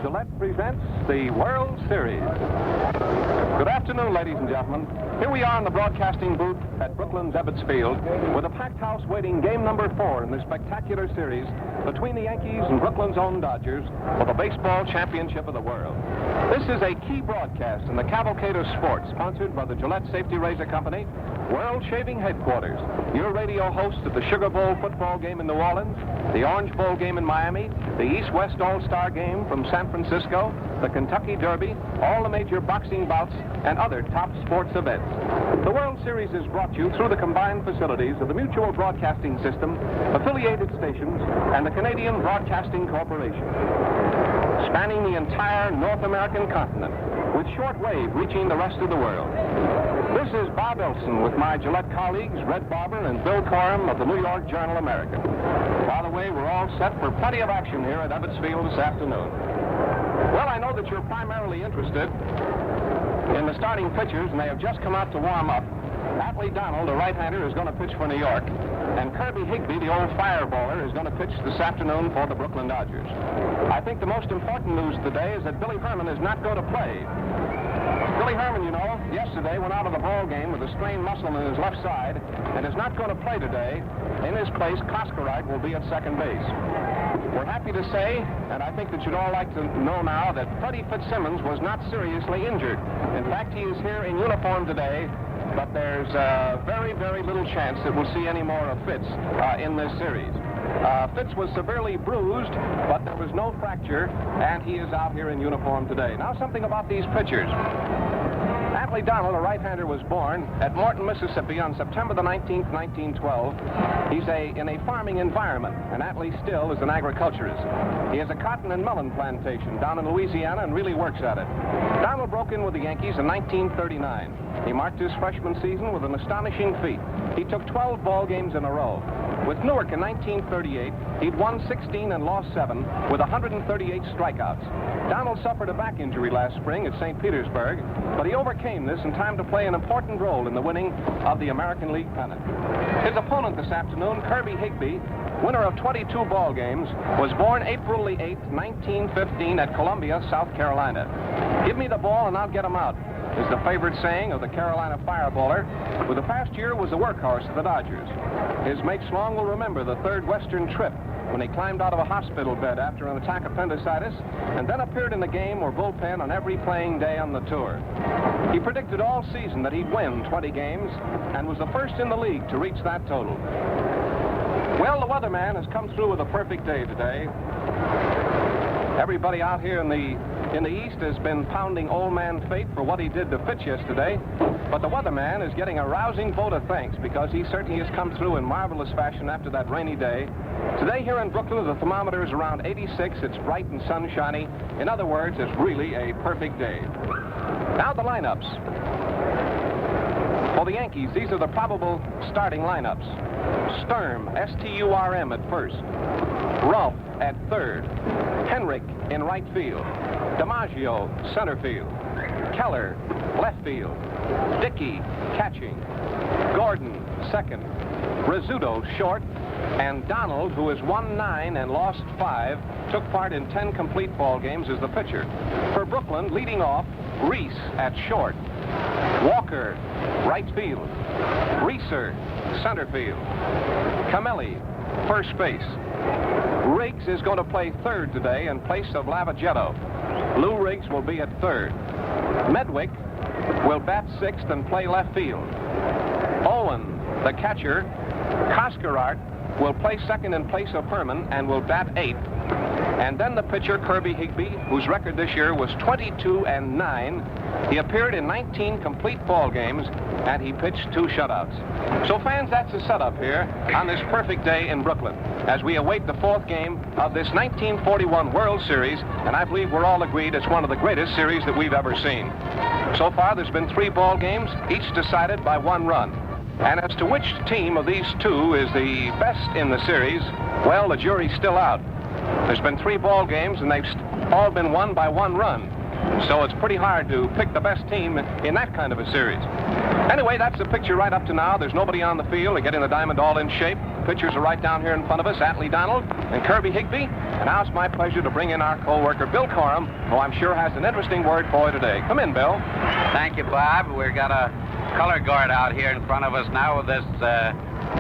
Gillette presents the World Series. Good afternoon, ladies and gentlemen. Here we are in the broadcasting booth at Brooklyn's Ebbets Field with a packed house waiting game number 4 in the spectacular series between the Yankees and Brooklyn's own Dodgers for the baseball championship of the world. This is a key broadcast in the cavalcade of sports sponsored by the Gillette Safety Razor Company, World Shaving Headquarters, your radio host of the Sugar Bowl football game in New Orleans, the Orange Bowl game in Miami, the East-West All-Star game from San Francisco, the Kentucky Derby, all the major boxing bouts, and other top sports events. The World Series is brought to you through the combined facilities of the Mutual Broadcasting System, affiliated stations, and the Canadian Broadcasting Corporation. Spanning the entire North American continent, with shortwave reaching the rest of the world. This is Bob Elson with my Gillette colleagues, Red Barber and Bill Coram of the New York Journal American. By the way, we're all set for plenty of action here at Ebbets Field this afternoon. Well, I know that you're primarily interested in the starting pitchers, and they have just come out to warm up. Atlee Donald, the right-hander, is going to pitch for New York, and Kirby Higbee, the old fireballer, is going to pitch this afternoon for the Brooklyn Dodgers. I think the most important news today is that Billy Herman is not going to play. Billy Herman, you know, yesterday went out of the ball game with a strained muscle in his left side and is not going to play today. In his place, Koskarite will be at second base. We're happy to say, and I think that you'd all like to know now, that Freddie Fitzsimmons was not seriously injured. In fact, he is here in uniform today, but there's very, very little chance that we'll see any more of Fitz in this series. Fitz was severely bruised, but there was no fracture, and he is out here in uniform today. Now, something about these pitchers. Atlee Donald, a right-hander, was born at Morton, Mississippi on September the 19th, 1912. He's in a farming environment, and Atlee still is an agriculturist. He has a cotton and melon plantation down in Louisiana and really works at it. Donald broke in with the Yankees in 1939. He marked his freshman season with an astonishing feat. He took 12 ball games in a row. With Newark in 1938, he'd won 16 and lost 7 with 138 strikeouts. Donald suffered a back injury last spring at St. Petersburg, but he overcame this in time to play an important role in the winning of the American League pennant. His opponent this afternoon, Kirby Higbee, winner of 22 ball games, was born April the 8th, 1915 at Columbia, South Carolina. Give me the ball and I'll get him out, is the favorite saying of the Carolina fireballer, who the past year was the workhorse of the Dodgers. His mates long will remember the third Western trip when he climbed out of a hospital bed after an attack of appendicitis and then appeared in the game or bullpen on every playing day on the tour. He predicted all season that he'd win 20 games and was the first in the league to reach that total. Well, the weatherman has come through with a perfect day today. Everybody out here in the East has been pounding old man Fate for what he did to Fitz yesterday, but the weatherman is getting a rousing vote of thanks because he certainly has come through in marvelous fashion after that rainy day. Today here in Brooklyn, the thermometer is around 86. It's bright and sunshiny. In other words, it's really a perfect day. Now the lineups. For the Yankees, these are the probable starting lineups. Sturm, S-T-U-R-M at first. Ruff at third. Henrik in right field. DiMaggio, center field. Keller, left field. Dickey, catching. Gordon, second. Rizzuto, short. And Donald, who has won 9 and lost 5, took part in 10 complete ball games as the pitcher. For Brooklyn, leading off, Reese at short. Walker, right field. Reeser, center field. Camelli, first base. Riggs is going to play third today in place of Lavagetto. Lou Riggs will be at third. Medwick will bat sixth and play left field. Owen, the catcher, Koskarite, will play second in place of Herman and will bat eighth. And then the pitcher, Kirby Higbee, whose record this year was 22 and 9. He appeared in 19 complete ball games, and he pitched 2 shutouts. So, fans, that's the setup here on this perfect day in Brooklyn as we await the 4th game of this 1941 World Series, and I believe we're all agreed it's one of the greatest series that we've ever seen. So far, there's been 3 ball games, each decided by 1 run. And as to which team of these 2 is the best in the series, well, the jury's still out. There's been 3 ball games, and they've all been won by 1 run. So it's pretty hard to pick the best team in that kind of a series. Anyway, that's the picture right up to now. There's nobody on the field. They're getting the diamond all in shape. The pitchers are right down here in front of us, Atlee Donald and Kirby Higbee. And now it's my pleasure to bring in our co-worker, Bill Coram, who I'm sure has an interesting word for you today. Come in, Bill. Thank you, Bob. We've got a color guard out here in front of us now with this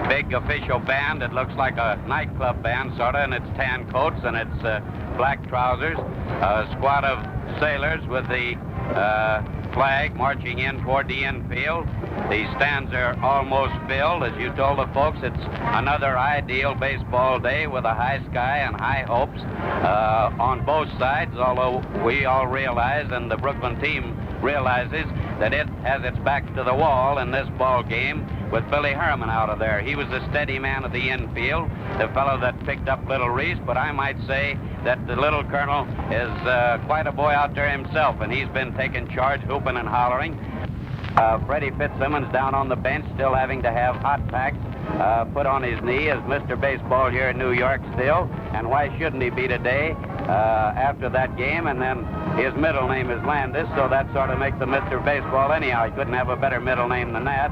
big official band. It looks like a nightclub band, sort of, and it's tan coats and it's black trousers. A squad of sailors with the flag marching in toward the infield. The stands are almost filled. As you told the folks, it's another ideal baseball day with a high sky and high hopes on both sides, although we all realize, and the Brooklyn team realizes, that it has its back to the wall in this ball game with Billy Herman out of there. He was the steady man of the infield, the fellow that picked up Little Reese, but I might say that the little colonel is quite a boy out there himself, and he's been taking charge, hooping and hollering. Freddie Fitzsimmons down on the bench, still having to have hot packs put on his knee as Mr. Baseball here in New York still, and why shouldn't he be today after that game? And then his middle name is Landis, so that sort of makes him Mr. Baseball anyhow. He couldn't have a better middle name than that.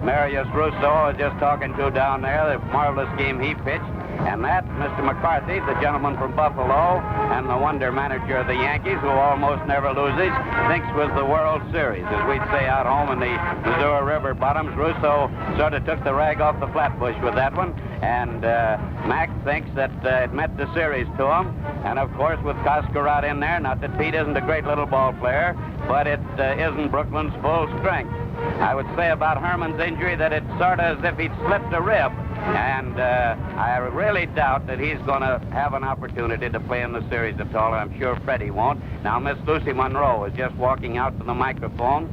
Marius Russo is just talking to down there, the marvelous game he pitched. And that, Mr. McCarthy, the gentleman from Buffalo and the wonder manager of the Yankees, who almost never loses, thinks was the World Series. As we'd say out home in the Missouri River bottoms, Russo sort of took the rag off the flatbush with that one. And Mac thinks that it meant the series to him. And, of course, with Cascarot in there, not that Pete isn't a great little ball player, but it isn't Brooklyn's full strength. I would say about Herman's injury that it's sort of as if he'd slipped a rib. And I really doubt that he's going to have an opportunity to play in the series at all. I'm sure Freddie won't. Now, Miss Lucy Monroe is just walking out to the microphone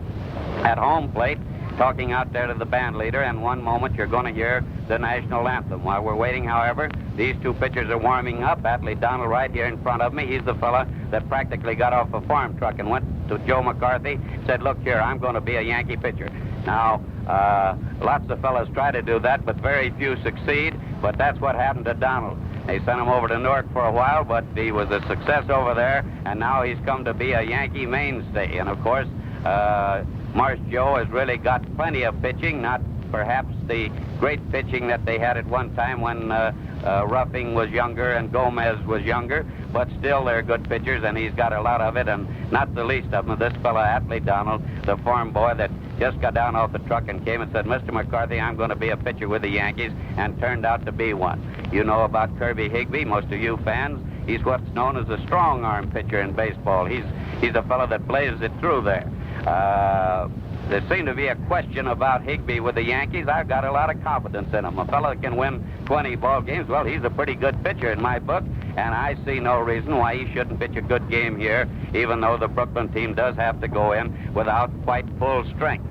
at home plate, talking out there to the band leader, and one moment you're going to hear the national anthem. While we're waiting, however, these two pitchers are warming up. Atlee Donald right here in front of me. He's the fella that practically got off a farm truck and went to Joe McCarthy, said, look here, I'm going to be a Yankee pitcher. Now, lots of fellas try to do that, but very few succeed. But that's what happened to Donald. They sent him over to Newark for a while, but he was a success over there, and now he's come to be a Yankee mainstay. And, of course, Marsh Joe has really got plenty of pitching, not perhaps the great pitching that they had at one time when Ruffing was younger and Gomez was younger, but still they're good pitchers, and he's got a lot of it, and not the least of them, this fella, Atlee Donald, the farm boy that just got down off the truck and came and said, Mr. McCarthy, I'm going to be a pitcher with the Yankees, and turned out to be one. You know about Kirby Higbee, most of you fans. He's what's known as a strong-arm pitcher in baseball. He's a fellow that blazes it through there. There seemed to be a question about Higbee with the Yankees. I've got a lot of confidence in him. A fellow that can win 20 ball games, well, he's a pretty good pitcher in my book, and I see no reason why he shouldn't pitch a good game here, even though the Brooklyn team does have to go in without quite full strength.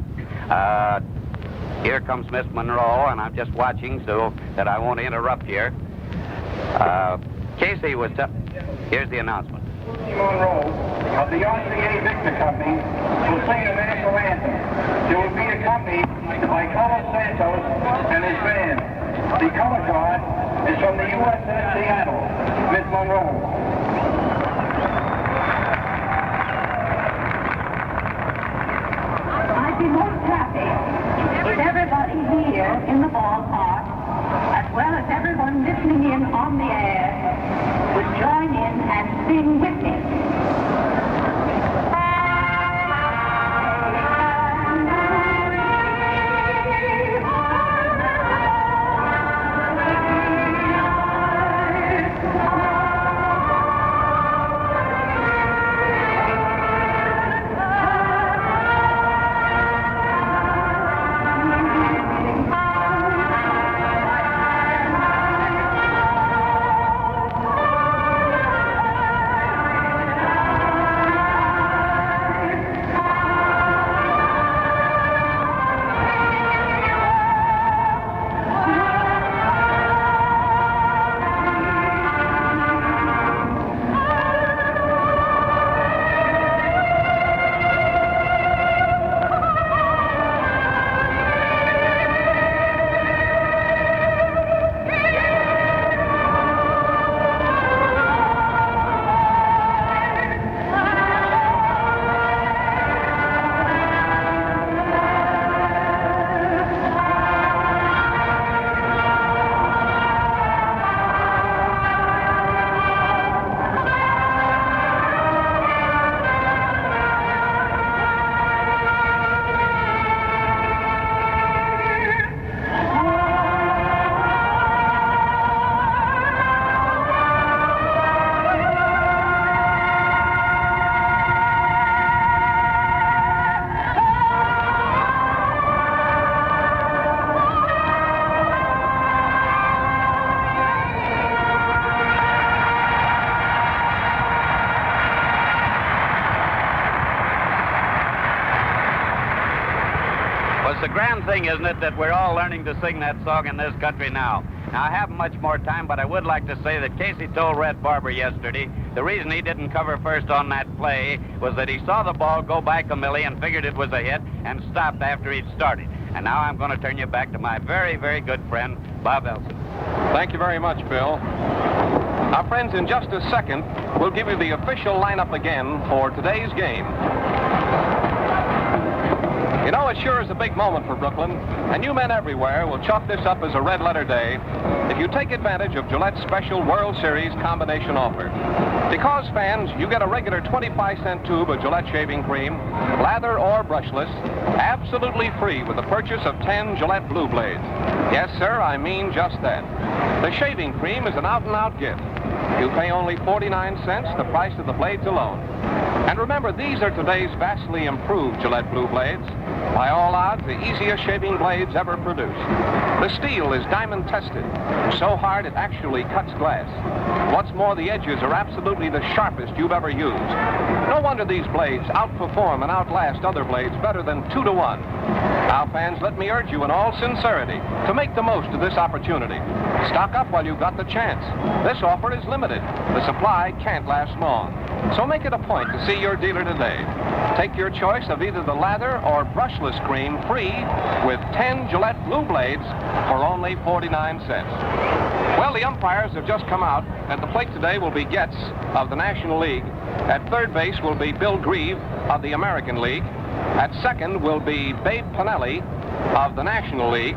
Here comes Miss Monroe, and I'm just watching so that I won't interrupt here. Casey was... Here's the announcement. Monroe of the RCA Victor Company will sing the national anthem. She will be accompanied by Carlos Santos and his band. The color guard is from the USS Seattle, Miss Monroe. I'd be most happy if everybody here in the ballpark, as well as everyone listening in on the air, would join in and sing with me. grand thing, isn't it, that we're all learning to sing that song in this country now? Now, I haven't much more time, but I would like to say that Casey told Red Barber yesterday the reason he didn't cover first on that play was that he saw the ball go back a milli and figured it was a hit and stopped after he'd started. And now I'm going to turn you back to my very, very good friend, Bob Elson. Thank you very much, Bill. Our friends, in just a second, we'll give you the official lineup again for today's game. You know, it sure is a big moment for Brooklyn, and you men everywhere will chalk this up as a red-letter day if you take advantage of Gillette's special World Series combination offer. Because, fans, you get a regular 25-cent tube of Gillette shaving cream, lather or brushless, absolutely free with the purchase of 10 Gillette Blue Blades. Yes, sir, I mean just that. The shaving cream is an out-and-out gift. You pay only 49 cents, the price of the blades alone. And remember, these are today's vastly improved Gillette Blue Blades. By all odds, the easiest shaving blades ever produced. The steel is diamond tested, so hard it actually cuts glass. What's more, the edges are absolutely the sharpest you've ever used. No wonder these blades outperform and outlast other blades better than 2 to 1. Now, fans, let me urge you in all sincerity to make the most of this opportunity. Stock up while you've got the chance. This offer is limited. The supply can't last long. So make it a point to see your dealer today. Take your choice of either the lather or brushless cream free with 10 Gillette Blue Blades for only 49 cents. Well, the umpires have just come out. At the plate today will be Getz of the National League. At third base will be Bill Grieve of the American League. At second will be Babe Pinelli of the National League.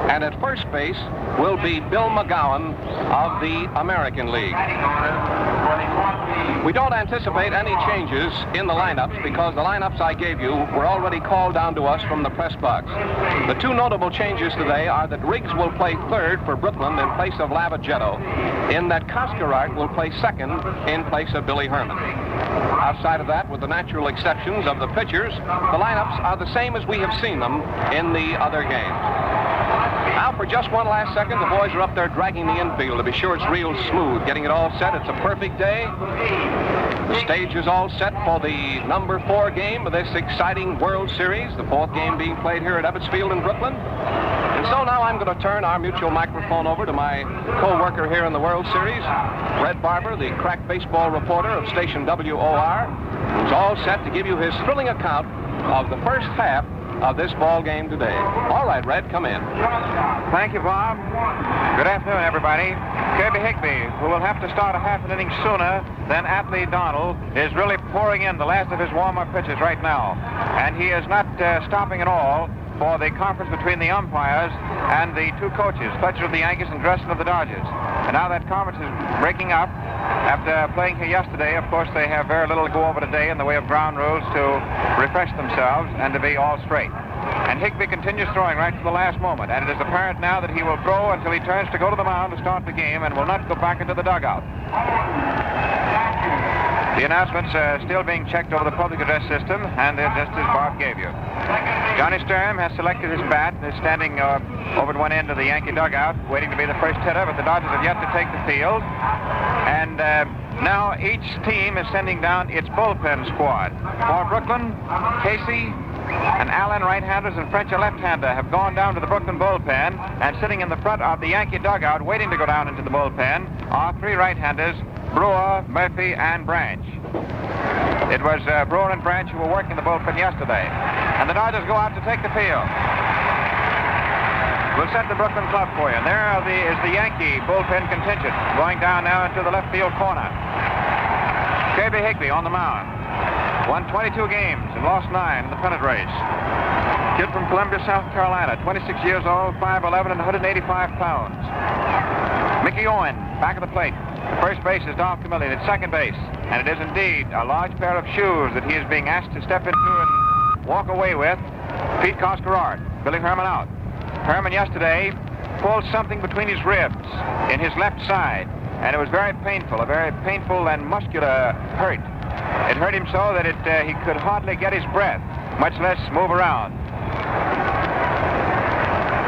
And at first base will be Bill McGowan of the American League. We don't anticipate any changes in the lineups because the lineups I gave you were already called down to us from the press box. The two notable changes today are that Riggs will play third for Brooklyn in place of Lavagetto, in that Coscarart will play second in place of Billy Herman. Outside of that, with the natural exceptions of the pitchers, the lineups are the same as we have seen them in the other games. Now, for just one last second, the boys are up there dragging the infield to be sure it's real smooth, getting it all set. It's a perfect day. The stage is all set for the number 4 game of this exciting World Series, the 4th game being played here at Ebbets Field in Brooklyn. And so now I'm going to turn our mutual microphone over to my co-worker here in the World Series, Red Barber, the crack baseball reporter of station WOR, who's all set to give you his thrilling account of the first half of this ball game today. All right, Red, come in. Thank you, Bob. Good afternoon, everybody. Kirby Higbee, who will have to start a half an inning sooner than Atlee Donald, is really pouring in the last of his warm-up pitches right now. And he is not stopping at all for the conference between the umpires and the two coaches, Fletcher of the Yankees and Dresden of the Dodgers. And now that conference is breaking up. After playing here yesterday, of course, they have very little to go over today in the way of ground rules to refresh themselves and to be all straight. And Higbee continues throwing right to the last moment, and it is apparent now that he will throw until he turns to go to the mound to start the game and will not go back into the dugout. The announcements are still being checked over the public address system, and they're just as Bob gave you. Johnny Sturm has selected his bat and is standing over at one end of the Yankee dugout, waiting to be the first hitter, but the Dodgers have yet to take the field. And now each team is sending down its bullpen squad. For Brooklyn, Casey and Allen, right-handers, and French, a left-hander, have gone down to the Brooklyn bullpen, and sitting in the front of the Yankee dugout, waiting to go down into the bullpen, are 3 right-handers, Brewer, Murphy, and Branch. It was Brewer and Branch who were working the bullpen yesterday. And the Dodgers go out to take the field. We'll set the Brooklyn club for you. And there is the Yankee bullpen contingent going down now into the left field corner. Kirby Higbee on the mound. Won 22 games and lost 9 in the pennant race. Kid from Columbia, South Carolina, 26 years old, 5'11", and 185 pounds. Mickey Owen, back of the plate. The first base is Dolph Camillian at second base. And it is indeed a large pair of shoes that he is being asked to step into and walk away with. Pete Coscarart, Billy Herman out. Herman yesterday pulled something between his ribs in his left side. And it was very painful, a very painful and muscular hurt. It hurt him so that he could hardly get his breath, much less move around.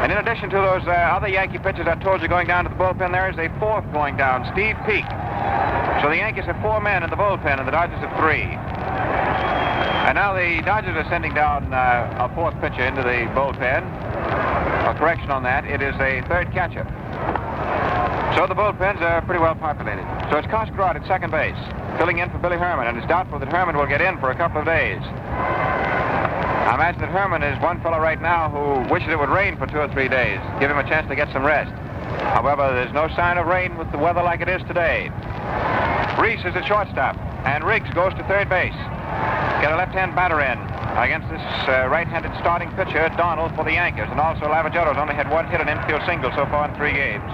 And in addition to those other Yankee pitchers I told you going down to the bullpen, there is a 4th going down, Steve Peek. So the Yankees have 4 men in the bullpen, and the Dodgers have 3. And now the Dodgers are sending down a 4th pitcher into the bullpen. A correction on that, it is a third catcher. So the bullpens are pretty well populated. So it's Koskrodt at second base, filling in for Billy Herman, and it's doubtful that Herman will get in for a couple of days. I imagine that Herman is one fellow right now who wishes it would rain for 2 or 3 days, give him a chance to get some rest. However, there's no sign of rain with the weather like it is today. Reese is at shortstop, and Riggs goes to third base. Get a left-hand batter in against this right-handed starting pitcher, Donald, for the Yankees, and also Lavagotto's only had one hit, an infield single so far in 3 games.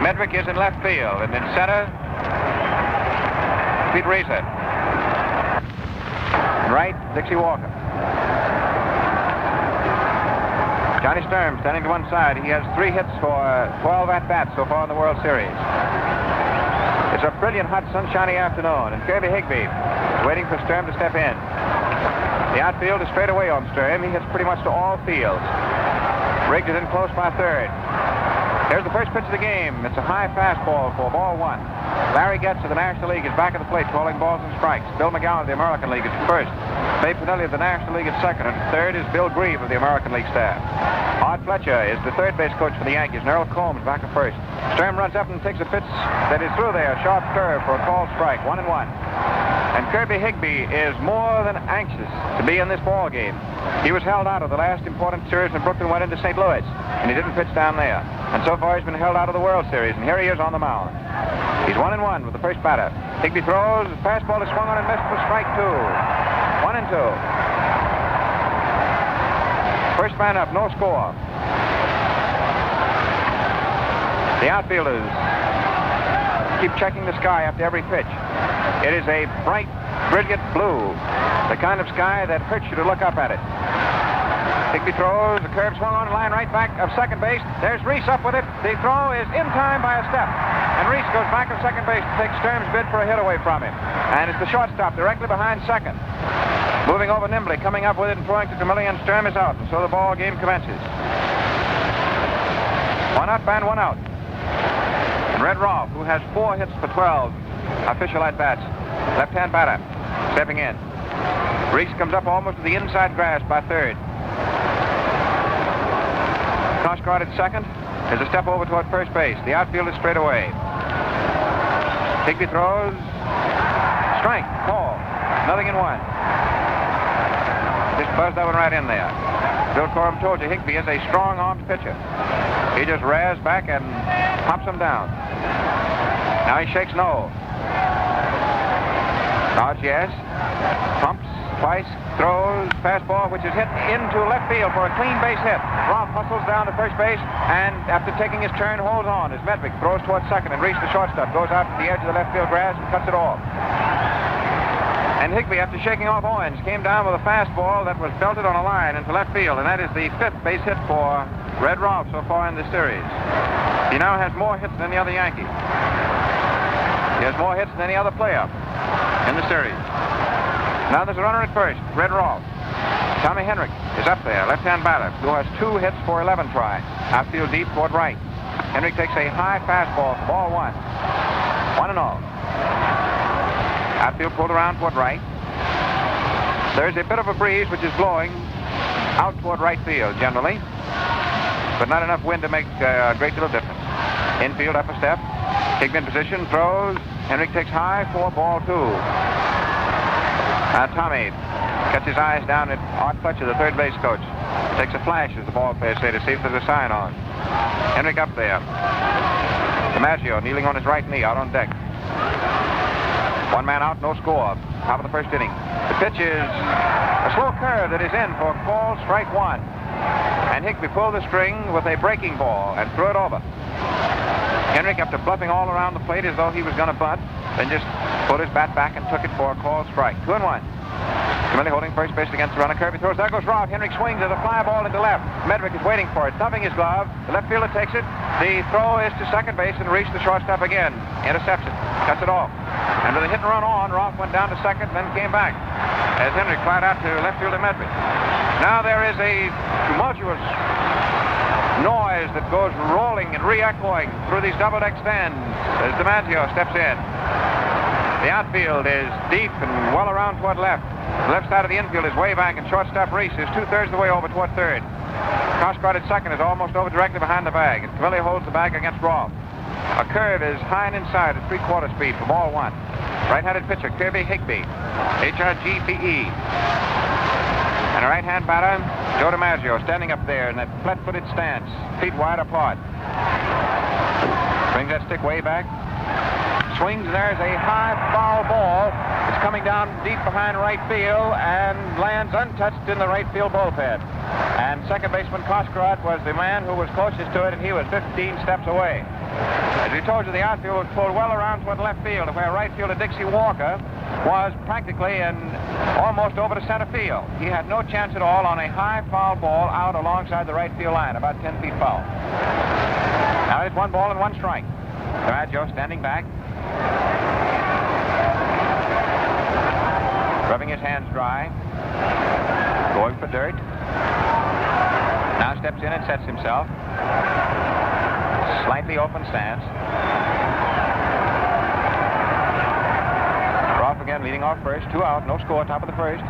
Medwick is in left field, and in center, Pete Reza. And right, Dixie Walker. Johnny Sturm standing to one side. He has 3 hits for 12 at-bats so far in the World Series. It's a brilliant, hot, sunshiny afternoon, and Kirby Higbee is waiting for Sturm to step in. The outfield is straight away on Sturm. He hits pretty much to all fields. Riggs is in close by third. Here's the first pitch of the game. It's a high fastball for ball 1. Larry Getz of the National League is back at the plate calling balls and strikes. Bill McGowan of the American League is at first. Babe Pinelli of the National League is second, and third is Bill Grieve of the American League staff. Art Fletcher is the third base coach for the Yankees, and Earl Combs back at first. Sturm runs up and takes a pitch that is through there, sharp curve for a called strike, 1-1. And Kirby Higbee is more than anxious to be in this ball game. He was held out of the last important series when Brooklyn went into St. Louis, and he didn't pitch down there. And so far he's been held out of the World Series, and here he is on the mound. He's 1-1 with the first batter. Higbee throws, the fastball is swung on and missed for strike 2. 1-2. First man up, no score. The outfielders keep checking the sky after every pitch. It is a bright, brilliant blue, the kind of sky that hurts you to look up at it. Higbee throws, the curve swung on, line right back of second base. There's Reese up with it. The throw is in time by a step. And Reese goes back of second base to take Sturm's bid for a hit away from him. And it's the shortstop directly behind second. Moving over nimbly, coming up with it and throwing to Camilli, and Sturm is out. And so the ball game commences. 1 up and 1 out. And Red Rolfe, who has 4 hits for 12 official at-bats. Left-hand batter, stepping in. Reese comes up almost to the inside grass by third. Koskrodt at second. There's a step over toward first base. The outfield is straight away. Higbee throws. Strike. Call. Nothing in 1. Just buzzed that one right in there. Bill Corum told you Higbee is a strong-armed pitcher. He just rears back and pops him down. Now he shakes no. Dodge, yes. Pumps twice, throws, fastball, which is hit into left field for a clean base hit. Rolfe hustles down to first base, and after taking his turn, holds on as Medwick throws towards second, and Reese, the shortstop, goes out to the edge of the left field grass and cuts it off. And Higbee, after shaking off Owens, came down with a fastball that was belted on a line into left field, and that is the 5th base hit for Red Rolfe so far in this series. He now has more hits than any other Yankee. He has more hits than any other player in the series. Now there's a runner at first, Red Rolfe. Tommy Henrik is up there, left-hand batter, who has 2 hits for 11 try. Outfield deep toward right. Henrik takes a high fastball for ball 1. 1-0. Outfield pulled around toward right. There's a bit of a breeze which is blowing out toward right field generally, but not enough wind to make a great deal of difference. Infield up a step. Higbee in position, throws. Henrik takes high for ball 2. Now Tommy cuts his eyes down at Art Fletcher, the third base coach. Takes a flash, as the ball players say, to see if there's a sign on. Henrik up there. DiMaggio kneeling on his right knee out on deck. 1 man out, no score. Top of the first inning. The pitch is a slow curve that is in for call strike 1. And Higbee pulled the string with a breaking ball and threw it over. Henrik, after bluffing all around the plate as though he was going to bunt, then just pulled his bat back and took it for a called strike. 2-1. Camilli holding first base against the runner. Kirby throws. There goes Rolfe. Henrik swings at a fly ball into left. Medwick is waiting for it, thumping his glove. The left fielder takes it. The throw is to second base and reached the shortstop again. Intercepts it. Cuts it off. And with a hit and run on, Rolfe went down to second, then came back as Henrik fired out to left fielder Medwick. Now there is a tumultuous noise that goes rolling and re-echoing through these double-deck stands as DiMaggio steps in. The outfield is deep and well around toward left. The left side of the infield is way back, and shortstop Reese is 2/3 of the way over toward third. Coscroft at second is almost over directly behind the bag, and Cavilli holds the bag against Rolfe. A curve is high and inside at 3/4 speed for ball one. Right-handed pitcher, Kirby Higbee, HRGPE. And a right-hand batter, Joe DiMaggio, standing up there in that flat-footed stance, feet wide apart. Brings that stick way back. Swings, and there's a high foul ball. It's coming down deep behind right field and lands untouched in the right field bullpen. And second baseman Coscroft was the man who was closest to it, and he was 15 steps away. As we told you, the outfield was pulled well around toward left field, where right fielder Dixie Walker was practically almost over to center field. He had no chance at all on a high foul ball out alongside the right field line, about 10 feet foul. Now it's 1 ball and 1 strike. DiMaggio standing back, rubbing his hands dry, going for dirt. Now steps in and sets himself. Slightly open stance. Rolfe again leading off first. 2 out, no score, top of the first.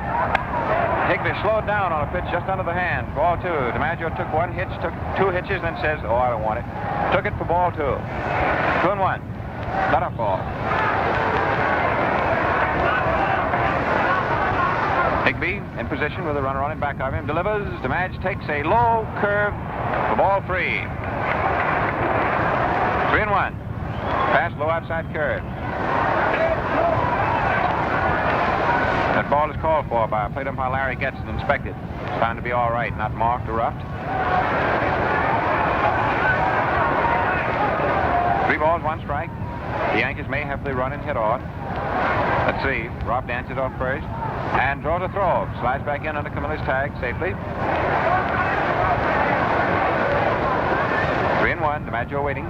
Higbee slowed down on a pitch just under the hand. Ball 2. DiMaggio took 1 hitch, took 2 hitches, then says, oh, I don't want it. Took it for ball 2. 2-1. Let up ball. Higbee in position with a runner on in back of him. Delivers. DiMaggio takes a low curve for ball 3. 3-1. Pass low outside curve. That ball is called for by plate umpire Larry Getz and inspected. It's found to be all right, not marked or roughed. 3 balls, 1 strike. The Yankees may have the run and hit on. Let's see. Rob dances off first and draws a throw. Slides back in under Camilla's tag safely. 3-1. DiMaggio waiting.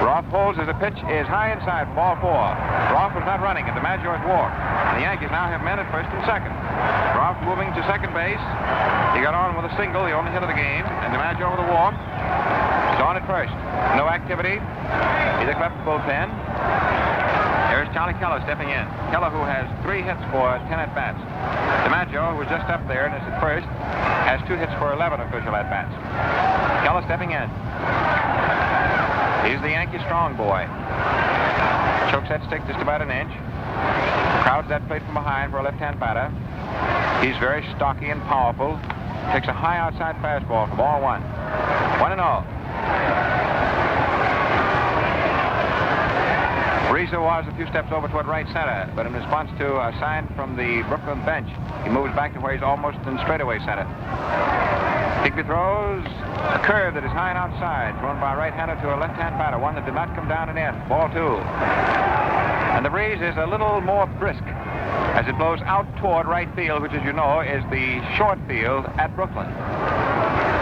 Rolfe holds as the pitch is high inside for ball 4. Rolfe was not running, and DiMaggio has walked. And the Yankees now have men at first and second. Rolfe moving to second base. He got on with a single, the only hit of the game, and DiMaggio with a walk. He's on at first. No activity. He left the bullpen. There's Charlie Keller stepping in. Keller, who has 3 hits for 10 at-bats. DiMaggio, who was just up there and is at first, has 2 hits for 11 official at-bats. Keller stepping in. He's the Yankee strong boy. Chokes that stick just about an inch. Crowds that plate from behind for a left-hand batter. He's very stocky and powerful. Takes a high outside fastball for ball 1. 1-0. Rizzo was a few steps over toward right center, but in response to a sign from the Brooklyn bench, he moves back to where he's almost in straightaway center. Higbee throws a curve that is high and outside, thrown by a right-hander to a left-hand batter, one that did not come down and in. Ball 2. And the breeze is a little more brisk as it blows out toward right field, which, as you know, is the short field at Brooklyn.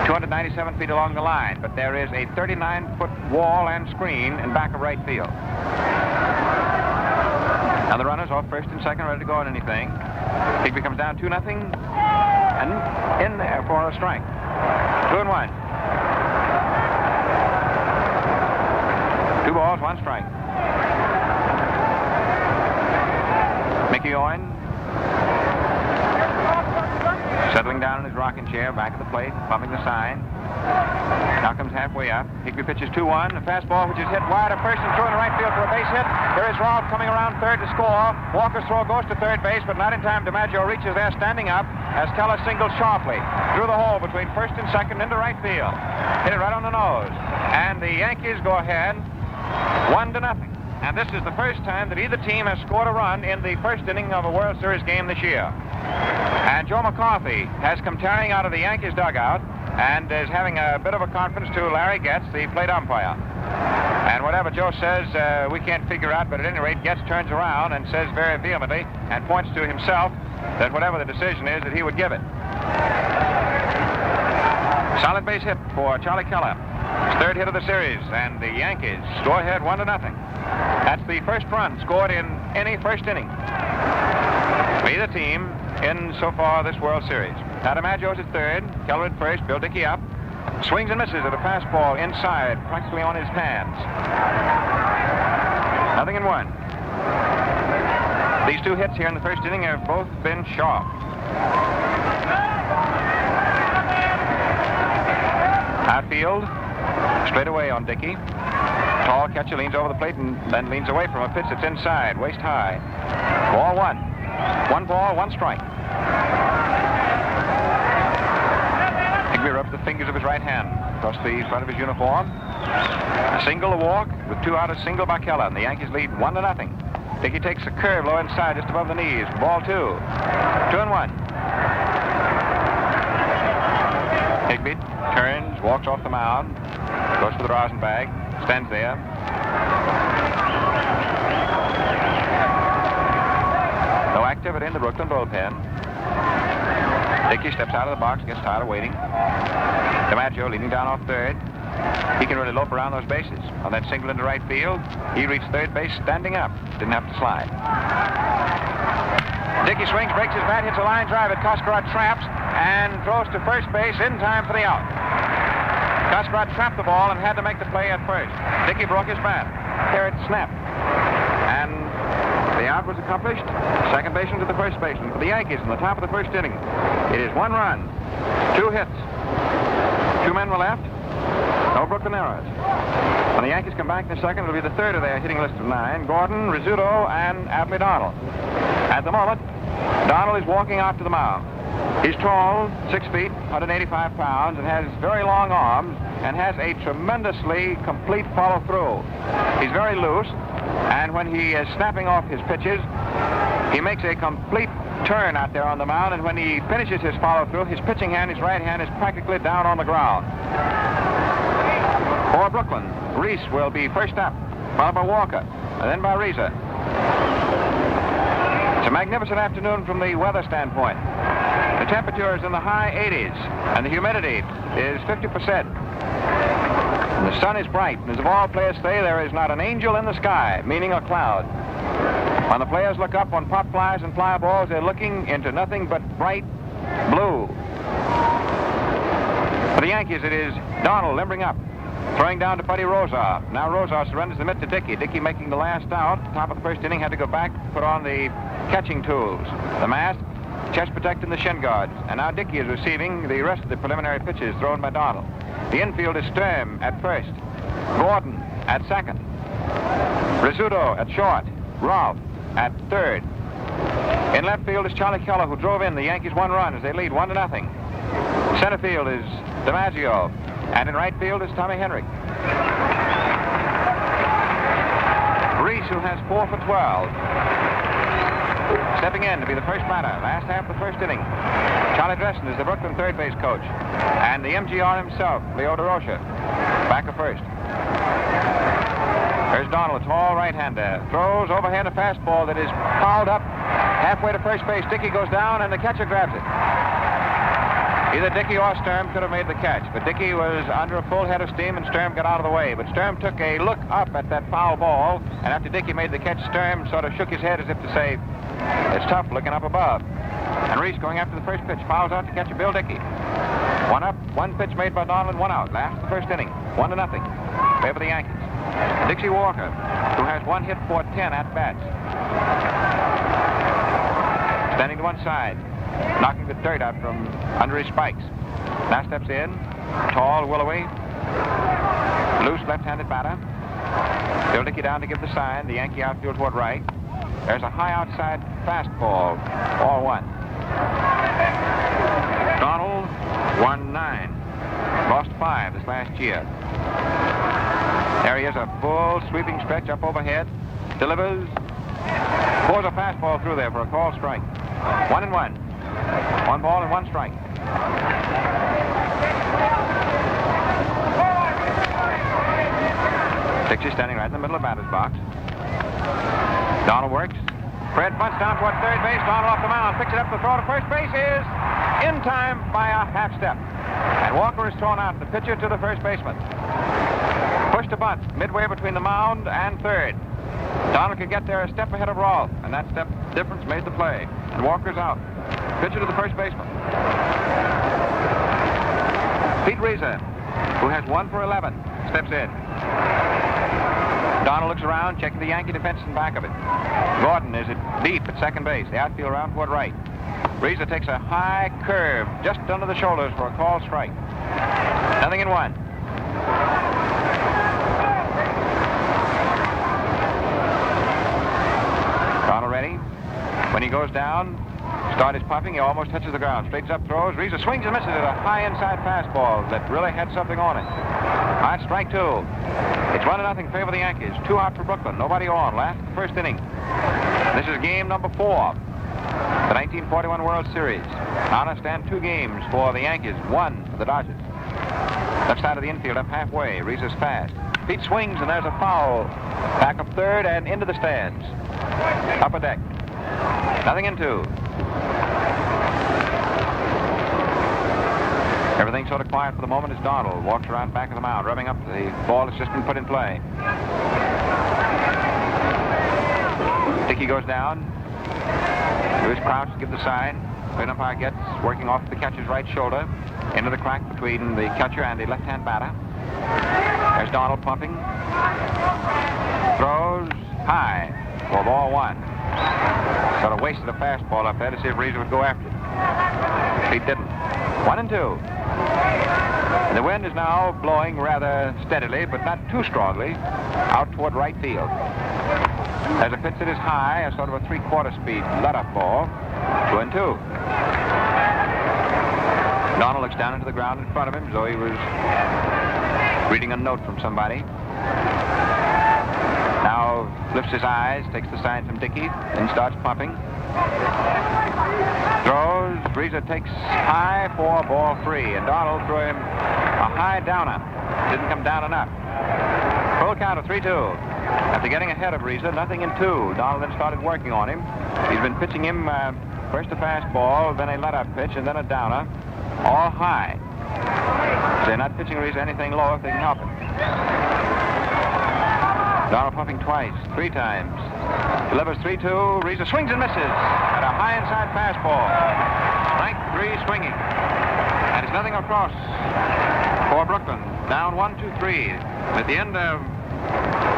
297 feet along the line, but there is a 39-foot wall and screen in back of right field. Now the runners off first and second, ready to go on anything. Higbee comes down 2-0, and in there for a strike. 2-1. 2 balls, 1 strike. Mickey Owen settling down in his rocking chair, back at the plate, bumping the sign. Now comes halfway up. Higbee pitches 2-1. A fastball which is hit wide of first and through in the right field for a base hit. Here is Rolfe coming around third to score. Walker's throw goes to third base, but not in time. DiMaggio reaches there standing up as Keller singles sharply through the hole between first and second into right field. Hit it right on the nose. And the Yankees go ahead 1-0. And this is the first time that either team has scored a run in the first inning of a World Series game this year. And Joe McCarthy has come tearing out of the Yankees dugout and is having a bit of a conference to Larry Getz, the plate umpire. And whatever Joe says, we can't figure out, but at any rate, Getz turns around and says very vehemently and points to himself that whatever the decision is, that he would give it. Solid base hit for Charlie Keller. His 3rd hit of the series, and the Yankees go ahead 1-0. That's the first run scored in any first inning for either team in so far this World Series. Now DiMaggio's at third, Keller at first, Bill Dickey up. Swings and misses at a fastball inside, practically on his hands. 0-1. These two hits here in the first inning have both been sharp. Outfield, straight away on Dickey. Tall catcher leans over the plate and then leans away from a pitch that's inside, waist high. Ball one. 1 ball, 1 strike. Higbee rubs the fingers of his right hand across the front of his uniform. A single, a walk, with 2 out, a single by Keller, and the Yankees lead 1-0. Dickey takes a curve low inside, just above the knees. Ball 2. 2-1. Higbee turns, walks off the mound, goes for the rosin bag, stands there. No activity in the Brooklyn bullpen. Dickey steps out of the box, gets tired of waiting. DiMaggio leaning down off third. He can really lope around those bases. On that single into right field, he reached third base standing up. Didn't have to slide. Dickey swings, breaks his bat, hits a line drive at Koskarot, traps, and throws to first base in time for the out. Koskarot trapped the ball and had to make the play at first. Dickey broke his bat. There it snapped. And the out was accomplished. Second baseman to the first baseman for the Yankees in the top of the first inning. It is 1 run, 2 hits. 2 men were left. No Brooklyn errors. When the Yankees come back in the second, it'll be the third of their hitting list of 9. Gordon, Rizzuto, and Abney Donald. At the moment, Donald is walking out to the mound. He's tall, 6 feet, 185 pounds, and has very long arms, and has a tremendously complete follow-through. He's very loose, and when he is snapping off his pitches, he makes a complete turn out there on the mound, and when he finishes his follow-through, his pitching hand, his right hand, is practically down on the ground. For Brooklyn, Reese will be first up, followed by Walker, and then by Reza. It's a magnificent afternoon from the weather standpoint. The temperature is in the high 80s, and the humidity is 50%. And the sun is bright, and as of all players say, there is not an angel in the sky, meaning a cloud. When the players look up on pop flies and fly balls, they're looking into nothing but bright blue. For the Yankees, it is Donald limbering up, throwing down to Buddy Rozar. Now Rozar surrenders the mitt to Dickey. Dickey making the last out. Top of the first inning, had to go back, put on the catching tools, the mask, chest protecting the shin guards. And now Dickey is receiving the rest of the preliminary pitches thrown by Donald. The infield is Sturm at first, Gordon at second, Rizzuto at short, Ralph at third. In left field is Charlie Keller, who drove in the Yankees 1 run as they lead 1-0. Center field is DiMaggio, and in right field is Tommy Henry. Reese, who has 4 for 12. Stepping in to be the first batter, last half of the first inning. Charlie Dresden is the Brooklyn third base coach. And the MGR himself, Leo DeRocha, back at first. There's Donald, a tall right-hander. Throws overhand a fastball that is fouled up halfway to first base. Dickey goes down, and the catcher grabs it. Either Dickey or Sturm could have made the catch, but Dickey was under a full head of steam, and Sturm got out of the way. But Sturm took a look up at that foul ball, and after Dickey made the catch, Sturm sort of shook his head as if to say, it's tough looking up above. And Reese going after the first pitch, fouls out to catch Bill Dickey. 1 up, 1 pitch made by Donald, and 1 out. Last of the first inning, 1-0. Favor the Yankees. Dixie Walker, who has 1 hit for 10 at-bats. Standing to one side, knocking the dirt out from under his spikes. Now steps in, tall, willowy, loose left-handed batter. Bill Dickey down to give the sign. The Yankee outfield toward right. There's a high outside fastball, ball 1. Donald, 1-9. Lost 5 this last year. There he is, a full sweeping stretch up overhead. Delivers. Pours a fastball through there for a called strike. 1-1. 1 ball and 1 strike. Dixie standing right in the middle of batter's box. Donald works. Fred bunts down toward third base. Donald off the mound. Picks it up. The throw to first base is in time by a half step. And Walker is thrown out. The pitcher to the first baseman. Push to bunt midway between the mound and third. Donald could get there a step ahead of Rolfe, and that step difference made the play. And Walker's out. Pitcher to the first baseman. Pete Reza, who has 1 for 11, steps in. Donald looks around, checking the Yankee defense in back of it. Gordon is deep at second base. The outfield around toward right. Reza takes a high curve just under the shoulders for a called strike. 0-1. Donald ready. When he goes down, start is puffing. He almost touches the ground. Straightens up, throws. Reza swings and misses at a high inside fastball that really had something on it. Hard strike two. It's 1-0 favor the Yankees. 2 out for Brooklyn. Nobody on. Last first inning. This is game number 4. The 1941 World Series. Now to stand 2 games for the Yankees. 1 for the Dodgers. Left side of the infield up halfway. Reza's fast. Feet swings and there's a foul. Back up third and into the stands. Upper deck. 0-2. Everything sort of quiet for the moment as Donald walks around back of the mound, rubbing up the ball that's just been put in play. Dickey goes down. Lewis crouches to give the sign. Third umpire gets working off the catcher's right shoulder into the crack between the catcher and the left-hand batter. There's Donald pumping. Throws high for ball 1. Sort of wasted a fastball up there to see if Reza would go after it. He didn't. 1-2. And the wind is now blowing rather steadily, but not too strongly, out toward right field. There's a pitch that is high, a sort of a 3/4 speed let-up ball. 2-2. Donald looks down into the ground in front of him as though he was reading a note from somebody. Now lifts his eyes, takes the sign from Dickey, and starts pumping. Throws. Reza takes high for ball 3, and Donald threw him a high downer. Didn't come down enough. Full count of 3-2. After getting ahead of Reza, 0-2. Donald then started working on him. He's been pitching him first a fastball, then a let-up pitch, and then a downer, all high. They're not pitching Reza anything low if they can help him. Donald pumping twice, 3 times. Delivers 3-2. Reza swings and misses at a high inside fastball. Strike 3 swinging. And it's nothing across for Brooklyn. Down 1-2-3. At the end of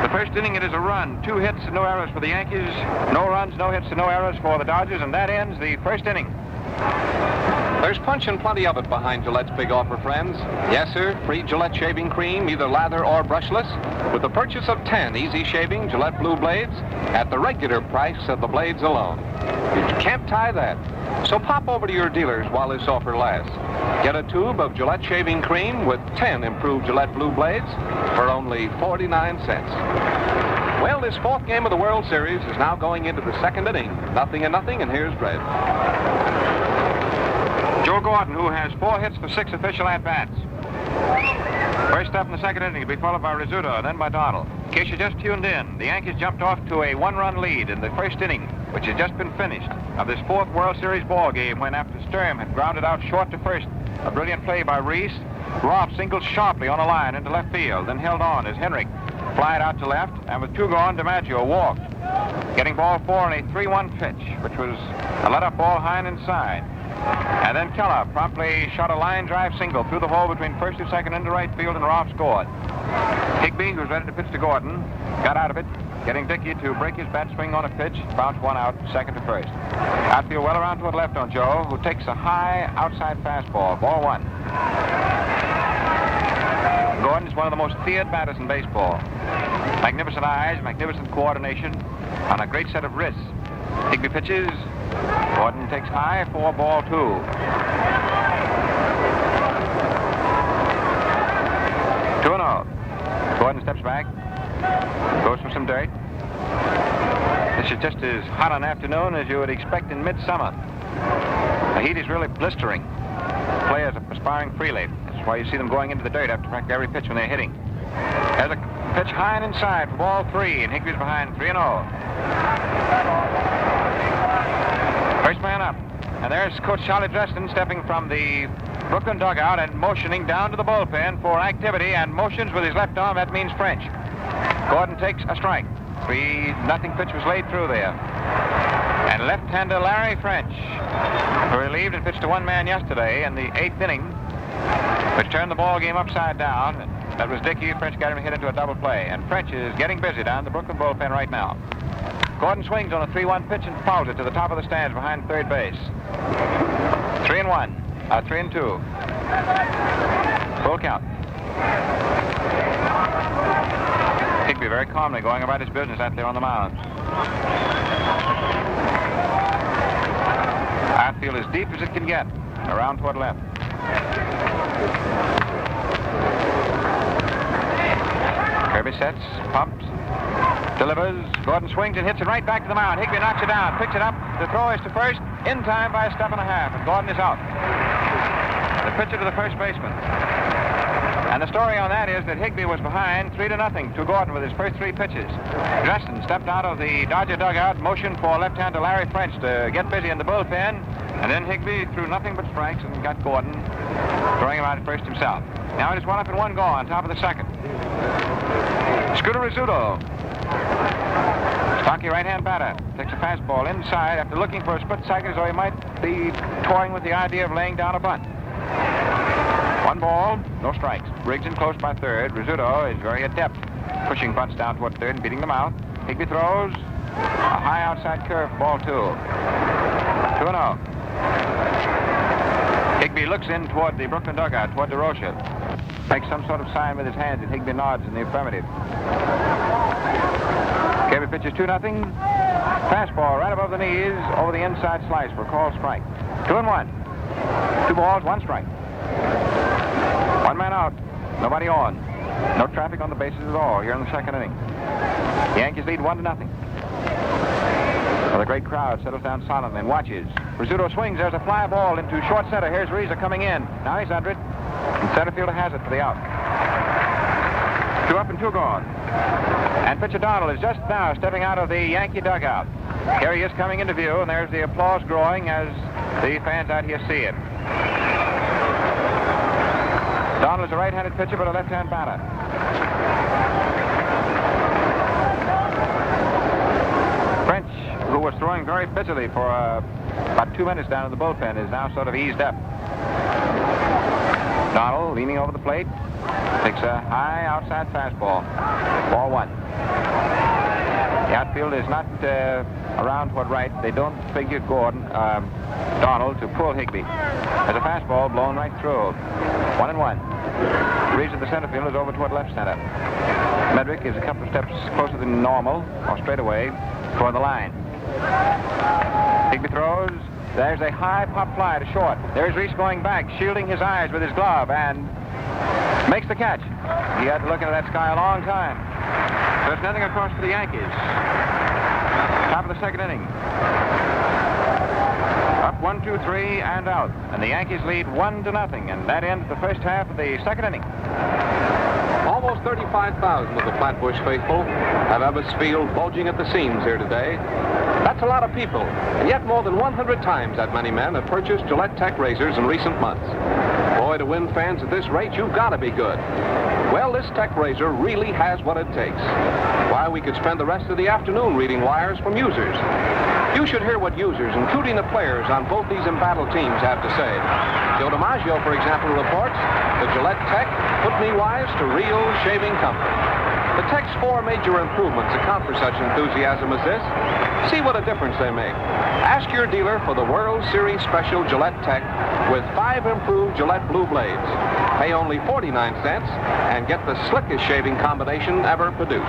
the first inning, it is a run. 2 hits and no errors for the Yankees. No runs, no hits and no errors for the Dodgers. And that ends the first inning. There's punch and plenty of it behind Gillette's big offer, friends. Yes, sir, free Gillette shaving cream, either lather or brushless, with the purchase of 10 easy shaving Gillette Blue blades at the regular price of the blades alone. You can't tie that. So pop over to your dealers while this offer lasts. Get a tube of Gillette shaving cream with 10 improved Gillette Blue blades for only 49 cents. Well, this 4th game of the World Series is now going into the 2nd inning. 0-0, and here's Red. Joe Gordon, who has 4 hits for 6 official at-bats. First up in the 2nd inning, to be followed by Rizzuto, and then by Donald. In case you just tuned in, the Yankees jumped off to a 1-run lead in the first inning, which has just been finished, of this 4th World Series ball game when, after Sturm had grounded out short to first, a brilliant play by Reese, Roth singled sharply on a line into left field, then held on as Henrik flied out to left, and with 2 gone, DiMaggio walked, getting ball 4 on a 3-1 pitch, which was a let-up ball high and inside. And then Keller promptly shot a line drive single through the hole between first and second into right field, and Roth scored. Higbee, who was ready to pitch to Gordon, got out of it, getting Dickey to break his bat swing on a pitch, bounced one out, second to first. Outfield well around toward left on Joe, who takes a high outside fastball, ball 1. Gordon is one of the most feared batters in baseball. Magnificent eyes, magnificent coordination, on a great set of wrists. Higbee pitches. Gordon takes high for ball 2. 2-0. Gordon steps back, goes for some dirt. This is just as hot an afternoon as you would expect in midsummer. The heat is really blistering. Players are perspiring freely. That's why you see them going into the dirt after practically every pitch when they're hitting. There's a pitch high and inside for ball 3, and Higbee's behind 3-0. First man up, and there's Coach Charlie Dresden stepping from the Brooklyn dugout and motioning down to the bullpen for activity, and motions with his left arm. That means French. Gordon takes a strike. 3-0 pitch was laid through there. And left-hander Larry French, who relieved and pitched to one man yesterday in the 8th inning, which turned the ball game upside down. That was Dickey. French got him hit into a double play. And French is getting busy down the Brooklyn bullpen right now. Gordon swings on a 3-1 pitch and fouls it to the top of the stands behind third base. 3-1. 3-2. Full count. Higby very calmly going about his business out there on the mound. Outfield as deep as it can get. Around toward left. Kirby sets, pumps, delivers. Gordon swings and hits it right back to the mound. Higby knocks it down, picks it up. The throw is to first, in time by a step and a half, and Gordon is out. The pitcher to the first baseman. And the story on that is that Higby was behind 3-0 to Gordon with his first 3 pitches. Justin stepped out of the Dodger dugout, motioned for left-hander Larry French to get busy in the bullpen, and then Higby threw nothing but strikes and got Gordon throwing him out at first himself. Now it is 1 up and 1 gone, top of the second. Scooter Rizzuto. Stocky right-hand batter. Takes a fastball inside after looking for a split second as though he might be toying with the idea of laying down a bunt. 1 ball, no strikes. Briggs in close by third. Rizzuto is very adept, pushing bunts down toward third and beating them out. Higby throws a high outside curve, ball 2. 2-0. Higby looks in toward the Brooklyn dugout, toward DeRocha. Makes some sort of sign with his hands, and Higby nods in the affirmative. Kirby pitches 2-0. Fastball right above the knees, over the inside slice for a called strike. 2-1. 2 balls, 1 strike. 1 man out, nobody on. No traffic on the bases at all here in the second inning. The Yankees lead 1-0. Well, the great crowd settles down silently and watches. Rizzuto swings. There's a fly ball into short center. Here's Reza coming in. Now he's under it. And center fielder has it for the out. 2 up and 2 gone. And pitcher Donald is just now stepping out of the Yankee dugout. Here he is coming into view, and there's the applause growing as the fans out here see it. Donald is a right-handed pitcher, but a left-hand batter. French, who was throwing very busily for about 2 minutes down in the bullpen, is now sort of eased up. Donald leaning over the plate, takes a high outside fastball. Ball 1. The outfield is not around toward right. They don't figure Donald to pull Higby. There's a fastball blown right through. 1-1. Reads at the center field is over toward left center. Medrick is a couple of steps closer than normal, or straight away, toward the line. Higby throws. There's a high pop fly to short. There's Reese going back, shielding his eyes with his glove, and makes the catch. He had to look into that sky a long time. So it's nothing across for the Yankees. Top of the second inning. Up 1-2-3 and out. And the Yankees lead 1-0. And that ends the first half of the second inning. Almost 35,000 of the Flatbush faithful have Ebbets Field bulging at the seams here today. That's a lot of people, and yet more than 100 times that many men have purchased Gillette Tech razors in recent months. Boy, to win fans at this rate, you've got to be good. Well, this Tech razor really has what it takes. Why, we could spend the rest of the afternoon reading wires from users. You should hear what users, including the players on both these embattled teams, have to say. Joe DiMaggio, for example, reports, the Gillette Tech put me wise to real shaving comfort. The Tech's 4 major improvements account for such enthusiasm as this. See what a difference they make. Ask your dealer for the World Series Special Gillette Tech with 5 improved Gillette Blue blades. Pay only 49 cents and get the slickest shaving combination ever produced.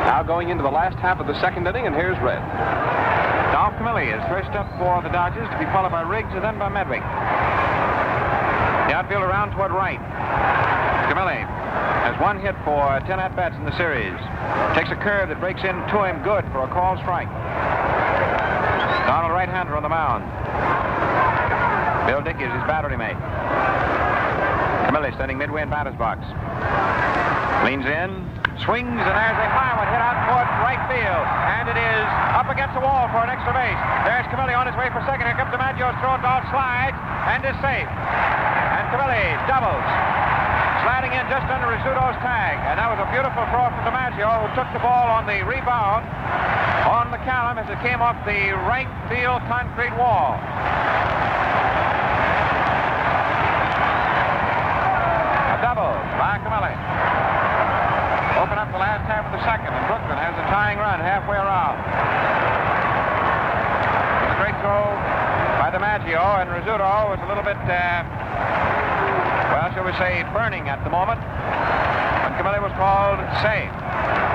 Now going into the last half of the second inning, and here's Red. Dolph Camilli is first up for the Dodgers, to be followed by Riggs and then by Medwick. The outfield around toward right. Camilli has 1 hit for 10 at-bats in the series. Takes a curve that breaks in to him good for a called strike. Donald right-hander on the mound. Bill Dickey is his battery mate. Camilli standing midway in batter's box. Leans in, swings, and there's a high one hit out toward right field. And it is up against the wall for an extra base. There's Camilli on his way for second. Here comes DiMaggio's throw. Dolph slides and is safe. And Camilli doubles, sliding in just under Rizzuto's tag. And that was a beautiful throw from DiMaggio, who took the ball on the rebound on McCallum as it came off the right field concrete wall. double by Camilli. Open up the last half of the second, and Brooklyn has a tying run halfway around. It's a great throw by DiMaggio, and Rizzuto was a little bit, well, shall we say, burning at the moment when Camilli was called safe.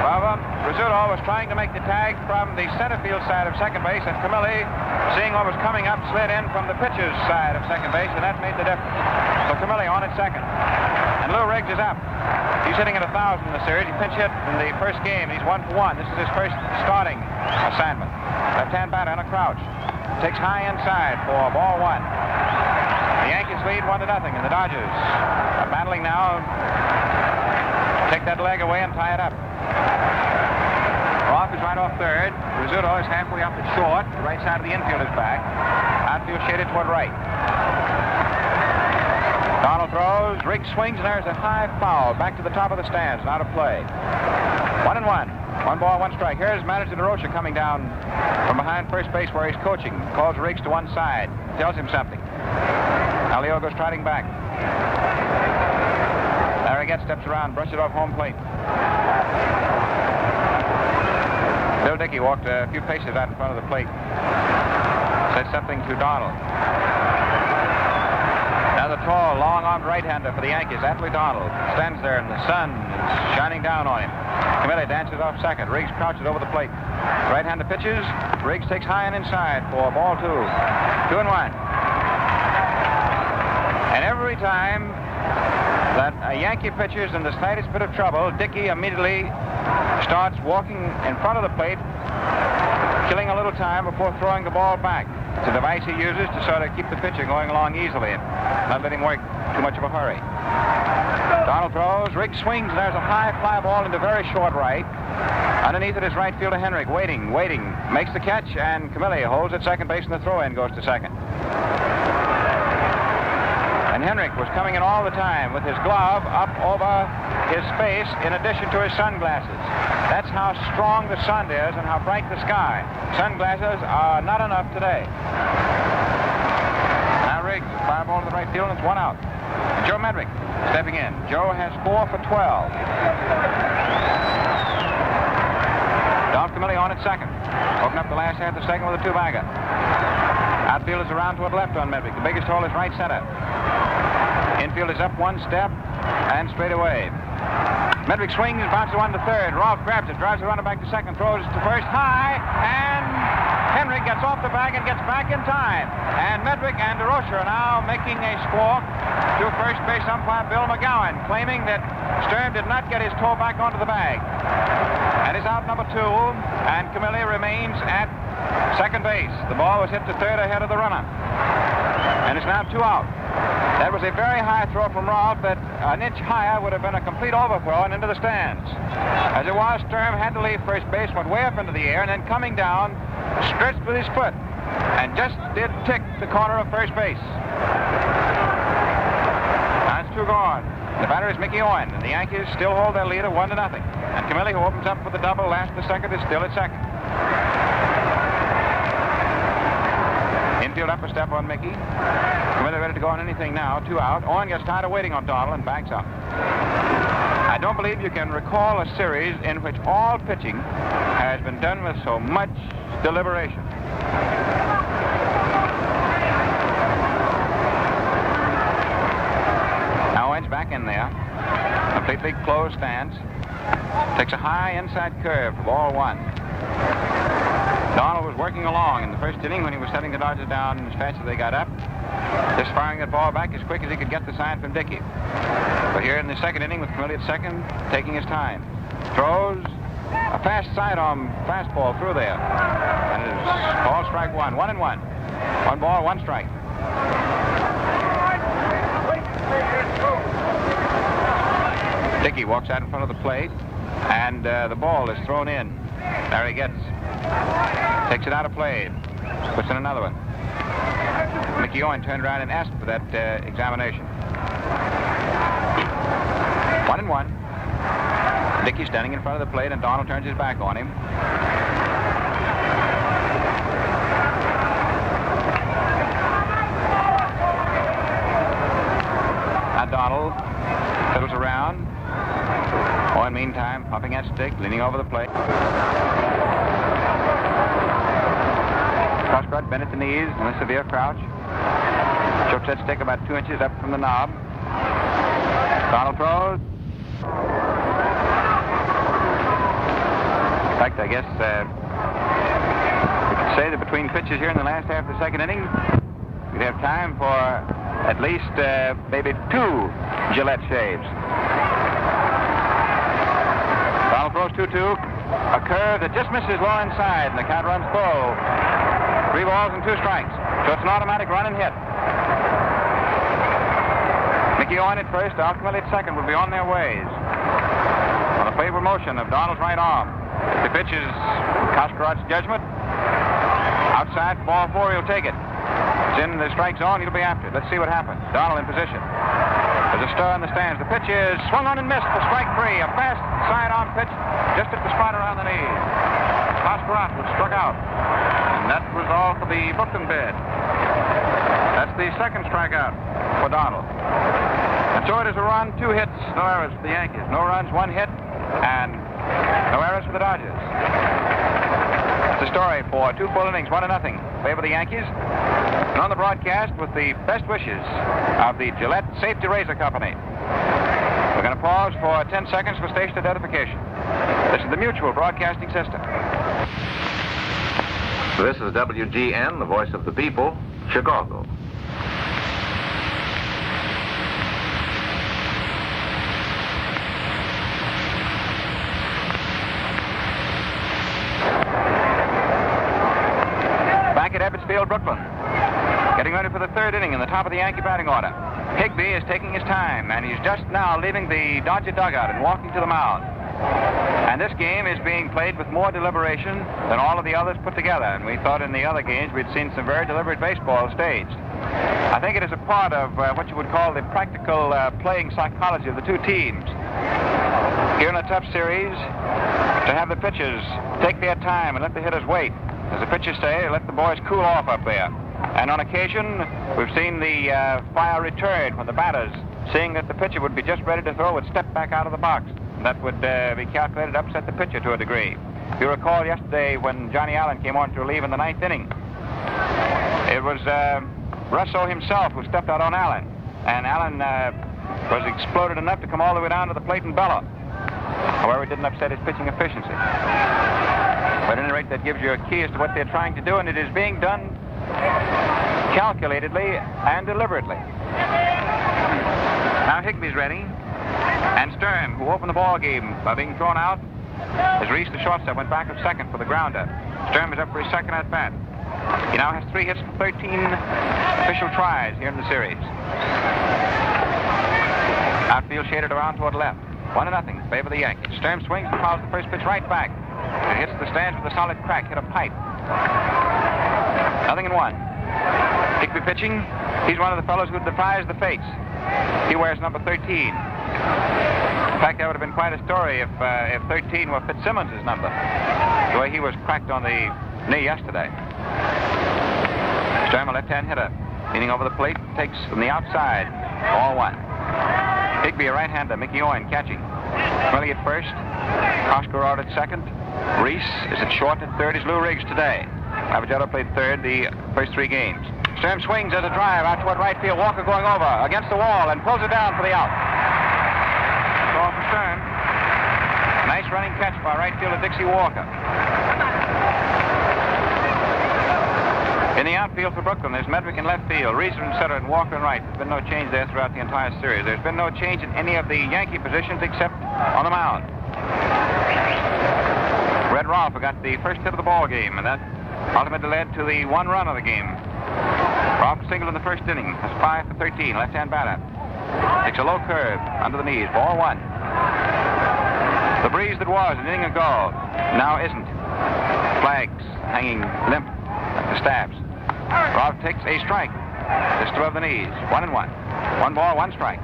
However, Rizzuto was trying to make the tag from the center field side of second base, and Camilli, seeing what was coming up, slid in from the pitcher's side of second base, and that made the difference. So Camilli on at second. And Lou Riggs is up. He's hitting at 1,000 in the series. He pinch hit in the first game. He's 1 for 1. This is his first starting assignment. Left-hand batter on a crouch. Takes high inside for ball 1. The Yankees lead 1-0, and the Dodgers are battling now. Take that leg away and tie it up. Roth is right off third. Rizzuto is halfway up at short. The right side of the infield is back. Outfield shaded toward right. Donald throws. Riggs swings, and there's a high foul back to the top of the stands. Out of play. 1-1. 1 ball, 1 strike. Here's manager DeRocha coming down from behind first base where he's coaching. Calls Riggs to one side. Tells him something. Now Leo goes trotting back. Larry Getz steps around, brushes off home plate. Bill Dickey walked a few paces out in front of the plate. Said something to Donald. Now the tall, long-armed right-hander for the Yankees, Anthony Donald, stands there and the sun is shining down on him. Camilli dances off second. Riggs crouches over the plate. Right-hander pitches. Riggs takes high and inside for ball 2. 2-1. And every time that a Yankee pitcher is in the slightest bit of trouble, Dickey immediately starts walking in front of the plate, killing a little time before throwing the ball back. It's a device he uses to sort of keep the pitcher going along easily and not let him work too much of a hurry. Donald throws. Riggs swings, and there's a high fly ball into very short right. Underneath it is right fielder Henrik, waiting. Makes the catch, and Camilli holds at second base, and the throw-in goes to second. And Henrik was coming in all the time with his glove up over his face in addition to his sunglasses. That's how strong the sun is and how bright the sky. Sunglasses are not enough today. Now Riggs, fly ball to the right field, and it's 1 out. Joe Medrick stepping in. Joe has 4 for 12. Don Camilli on at second. Open up the last half of the second with a 2-bagger. Outfield is around toward left on Medrick. The biggest hole is right center. Infield is up 1 step and straight away. Medrick swings and bounces 1 to third. Rolfe grabs it, drives the runner back to second, throws to first high, and Henrik gets off the bag and gets back in time. And Medrick and DeRocha are now making a squawk to first base umpire Bill McGowan, claiming that Sturm did not get his toe back onto the bag. And is out number 2, and Camilli remains at second base. The ball was hit to third ahead of the runner. And it's now 2 out. That was a very high throw from Rolfe that an inch higher would have been a complete overthrow and into the stands. As it was, Sturm had to leave first base, went way up into the air, and then coming down, stretched with his foot, and just did tick the corner of first base. Now it's 2 gone. The batter is Mickey Owen, and the Yankees still hold their lead of 1-0. And Camilli, who opens up with the double last the second, is still at second. Infield up a step on Mickey. Camilli ready to go on anything now. 2 out. Owen gets tired of waiting on Donald and backs up. I don't believe you can recall a series in which all pitching has been done with so much deliberation. Now Owen's back in there. Completely closed stance. Takes a high inside curve for ball 1. Donald was working along in the first inning when he was setting the Dodgers down as fast as they got up, just firing that ball back as quick as he could get the sign from Dickey. But here in the second inning with Camilli at second, taking his time. Throws a fast sidearm fastball through there. And it is ball strike 1. 1-1. 1 ball, 1 strike. Dickey walks out in front of the plate, and the ball is thrown in. Larry Getz takes it out of play, puts in another one. Mickey Owen turned around and asked for that examination. 1-1. Dickey standing in front of the plate, and Donald turns his back on him. Now Donald Fiddles around. Oh, in the meantime, pumping that stick, leaning over the plate. Crosscut bent at the knees in a severe crouch. Shoots that stick about 2 inches up from the knob. Donald throws. In fact, I guess we could say that between pitches here in the last half of the second inning, we'd have time for at least maybe 2 Gillette shaves. Donald throws 2-2. A curve that just misses low inside, and the count runs full. 3 balls and 2 strikes. So it's an automatic run and hit. Mickey Owen at first, ultimately at second, would be on their ways. On the favorable motion of Donald's right arm. If the pitch is Koskarod's judgment, outside for ball 4, he'll take it. It's in the strike zone, he'll be after it. Let's see what happens. Donald in position. There's a stir in the stands. The pitch is swung on and missed for strike 3. A fast sidearm pitch just at the spot around the knees. Koskarod was struck out. And that was all for the Brooklyn bid. That's the second strikeout for Donald. And so it is a run, 2 hits, no errors for the Yankees. No runs, 1 hit, and no errors for the Dodgers. It's a story for 2 full innings, 1-0. Favor the Yankees. And on the broadcast with the best wishes of the Gillette Safety Razor Company. We're going to pause for 10 seconds for station identification. This is the Mutual Broadcasting System. This is WGN, the voice of the people, Chicago. Back at Ebbets Field, Brooklyn. Getting ready for the 3rd inning in the top of the Yankee batting order. Higbee is taking his time, and he's just now leaving the Dodger dugout and walking to the mound. And this game is being played with more deliberation than all of the others put together. And we thought in the other games we'd seen some very deliberate baseball staged. I think it is a part of what you would call the practical playing psychology of the 2 teams. Here in a tough series, to have the pitchers take their time and let the hitters wait. As the pitchers say, let the boys cool off up there. And on occasion, we've seen the fire return when the batters, seeing that the pitcher would be just ready to throw, would step back out of the box. That would be calculated to upset the pitcher to a degree. If you recall yesterday when Johnny Allen came on to relieve in the 9th inning, it was Russo himself who stepped out on Allen. And Allen was exploded enough to come all the way down to the plate and bellow. However, it didn't upset his pitching efficiency. But at any rate, that gives you a key as to what they're trying to do, and it is being done calculatedly and deliberately. Now Higbee's ready. And Sturm, who opened the ball game by being thrown out, has reached the shortstop, went back at second for the grounder. Sturm is up for his second at bat. He now has 3 hits from 13 official tries here in the series. Outfield shaded around toward left. 1-0, favor the Yankees. Sturm swings and fouls the first pitch right back. It hits the stands with a solid crack, hit a pipe. 0-1. Higbee pitching. He's one of the fellows who defies the fates. He wears number 13. In fact, that would have been quite a story if 13 were Fitzsimmons' number, the way he was cracked on the knee yesterday. Sturm, a left-hand hitter, leaning over the plate, takes from the outside, ball 1. Higbee, a right-hander, Mickey Owen catching. Swilly at first, Koskarod at second. Reese is at short at third. Is Lou Riggs today. Avigetto played third the first 3 games. Sturm swings as a drive out toward right field. Walker going over against the wall and pulls it down for the out. Ball for Sturm. Nice running catch by right fielder Dixie Walker. In the outfield for Brooklyn, there's Medwick in left field, Reese in center, and Walker in right. There's been no change there throughout the entire series. There's been no change in any of the Yankee positions except on the mound. Red Rolfe got the first hit of the ball game, and that ultimately led to the 1 run of the game. Rolfe singled in the first inning. That's 5 for 13. Left-hand batter. Takes a low curve under the knees. Ball 1. The breeze that was an inning ago now isn't. Flags hanging limp like the stabs. Rolfe takes a strike. Just above the knees. 1-1. 1 ball, 1 strike.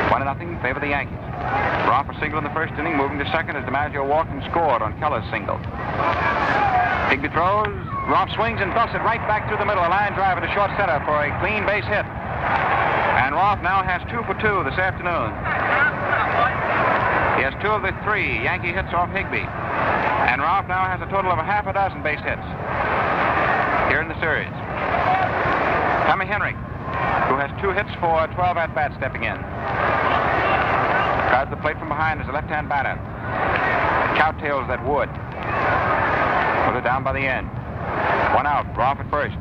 1-0, favor the Yankees. Rolfe a single in the first inning, moving to second as DiMaggio walked and scored on Keller's single. Higbee throws. Rolfe swings and belts it right back through the middle. A line drive into short center for a clean base hit. And And Rolfe now has 2 for 2 this afternoon. He has 2 of the 3 Yankee hits off Higbee. And Rolfe now has a total of a half a dozen base hits here in the series. Tommy Henry, who has 2 hits for 12 at-bats, stepping in. Guards the plate from behind as a left-hand batter. Cowtails that wood. Put it down by the end. 1 out, Rolfe at first.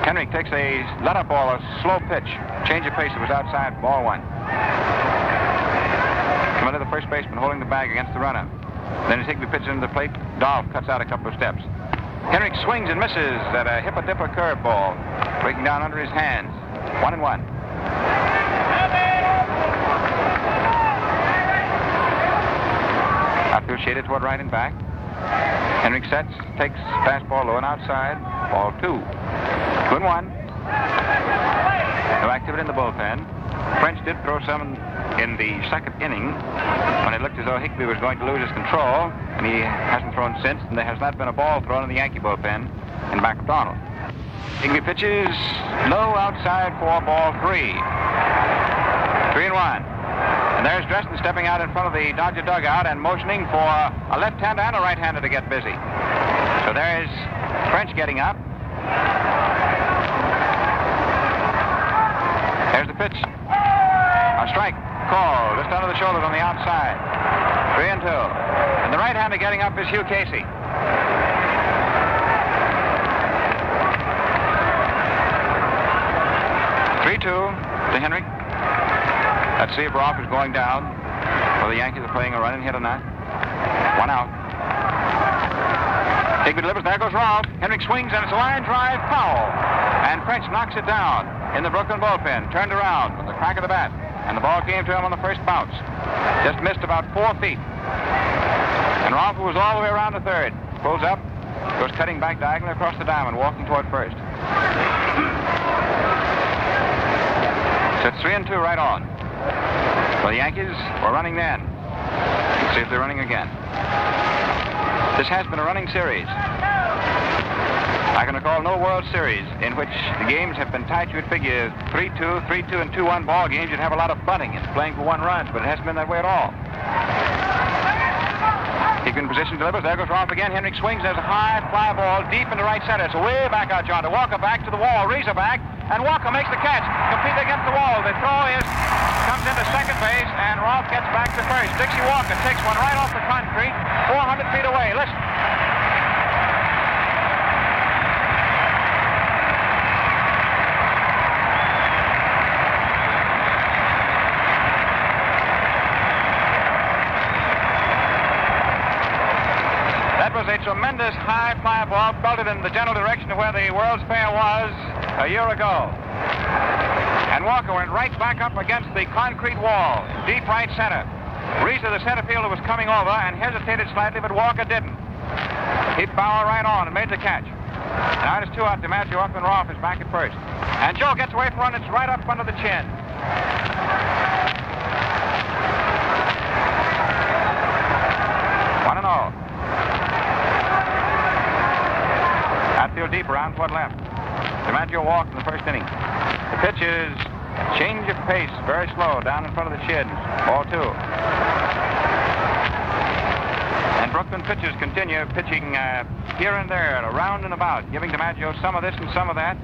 Henry takes a let-up ball, a slow pitch. Change of pace, it was outside, ball 1. Come into the first baseman holding the bag against the runner. Then as Higbee pitches into the plate, Dolph cuts out a couple of steps. Henry swings and misses at a hipper-dipper curveball, breaking down under his hands. 1-1. Outfield shaded toward right and back. Henry sets, takes fastball low and outside. Ball 2. 2-1. No activity in the bullpen. French did throw some in the second inning when it looked as though Higbee was going to lose his control, and he hasn't thrown since, and there has not been a ball thrown in the Yankee bullpen in back of Donald. Higbee pitches low outside for ball 3. 3-1. And there's Dresden stepping out in front of the Dodger dugout and motioning for a left-hander and a right-hander to get busy. So there's French getting up. There's the pitch. A strike call just under the shoulders on the outside. 3-2. And the right-hander getting up is Hugh Casey. To Henry. Let's see if Rolfe is going down, or the Yankees are playing a run and hit or not. 1 out. Higbee delivers. There goes Rolfe. Henry swings, and it's a line drive foul. And French knocks it down in the Brooklyn bullpen. Turned around from the crack of the bat. And the ball came to him on the first bounce. Just missed about 4 feet. And Rolfe, who was all the way around to third, pulls up, goes cutting back diagonally across the diamond, walking toward first. So it's 3-2 right on. Well, the Yankees were running then. Let's see if they're running again. This has been a running series. I can recall no World Series in which the games have been tied. You would figure 3-2, 3-2, and 2-1 ball games. You'd have a lot of bunting and playing for 1 run, but it hasn't been that way at all. Higbee in position, delivers. There goes Rolfe again. Henry swings. There's a high fly ball deep into right center. It's way back out yonder. Walker back to the wall. Reza back. And Walker makes the catch. Completely against the wall. The throw comes into second base, and Rolfe gets back to first. Dixie Walker takes one right off the concrete, 400 feet away. Listen. That was a tremendous high fly ball, belted in the general direction of where the World's Fair was a year ago. And Walker went right back up against the concrete wall, deep right center. Reza, the center fielder, was coming over and hesitated slightly, but Walker didn't. He powered right on and made the catch. Now it's 2 out. DiMaggio up and Rolfe is back at first. And Joe gets away for one. It's right up under the chin. One and all. Outfield deep around toward left. DiMaggio walked in the first inning. The pitch is change of pace, very slow, down in front of the chin. Ball 2. And Brooklyn pitchers continue pitching here and there, around and about, giving DiMaggio some of this and some of that.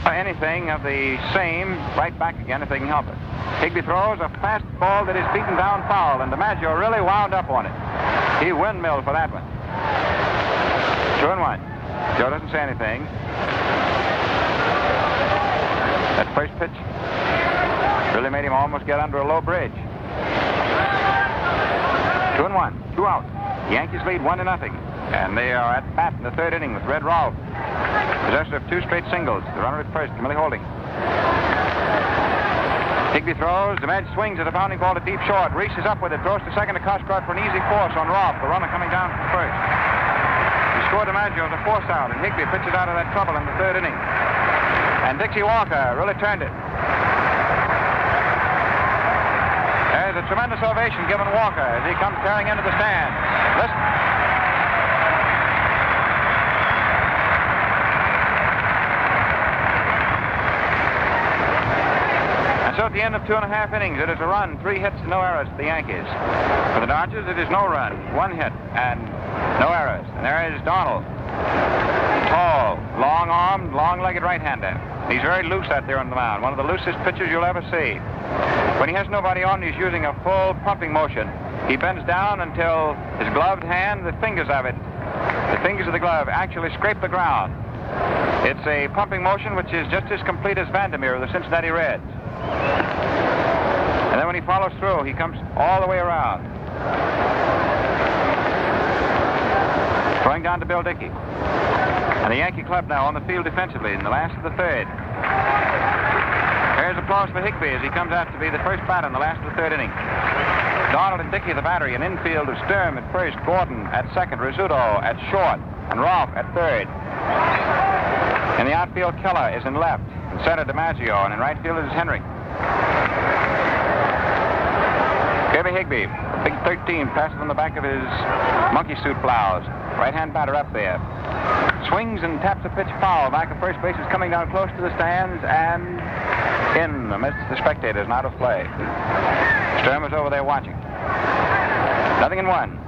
Anything of the same, right back again if they can help it. Higbee throws a fast ball that is beaten down foul, and DiMaggio really wound up on it. He windmilled for that one. 2-1. Joe doesn't say anything. That first pitch really made him almost get under a low bridge. 2-1, 2 out. The Yankees lead 1-0, and they are at bat in the third inning with Red Rolfe, possessor of 2 straight singles. The runner at first, Camille Holding. Higbee throws. DiMaggio swings at a pounding ball to deep short. Reese is up with it, throws to second to Coscroft for an easy force on Rolfe. The runner coming down from first. He scored DiMaggio as a force out, and Higbee pitches out of that trouble in the third inning. And Dixie Walker really turned it. There's a tremendous ovation given Walker as he comes tearing into the stand. Listen. And so the end of 2.5 innings. It is a run, 3 hits, no errors to the Yankees. For the Dodgers, it is no run, 1 hit, and no errors. And there is Donald. Tall, long-armed, long-legged right-hander. He's very loose out there on the mound. One of the loosest pitchers you'll ever see. When he has nobody on, he's using a full pumping motion. He bends down until his gloved hand, the fingers of the glove, actually scrape the ground. It's a pumping motion which is just as complete as Vandermeer of the Cincinnati Reds. And then when he follows through, he comes all the way around. Throwing down to Bill Dickey. And the Yankee club now on the field defensively in the last of the third. There's applause for Higbee as he comes out to be the first batter in the last of the third inning. Donald and Dickey the battery, an infield of Sturm at first, Gordon at second, Rizzuto at short, and Rolfe at third. In the outfield, Keller is in left, in center DiMaggio, and in right field is Henry. Kirby Higbee, big 13, passes on the back of his monkey suit blouse. Right-hand batter up there. Swings and taps a pitch foul. Back at first base is coming down close to the stands and in amidst the spectators and out of play. Sturm is over there watching. 0-1.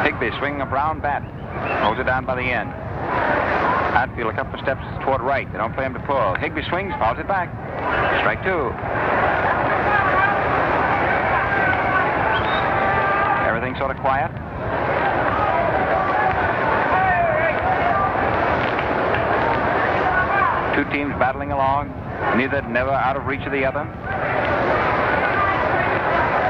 Higbee swinging a brown bat. Holds it down by the end. Outfield a couple of steps toward right. They don't play him to pull. Higbee swings, fouls it back. Strike 2. Everything sort of quiet. Two teams battling along, never out of reach of the other.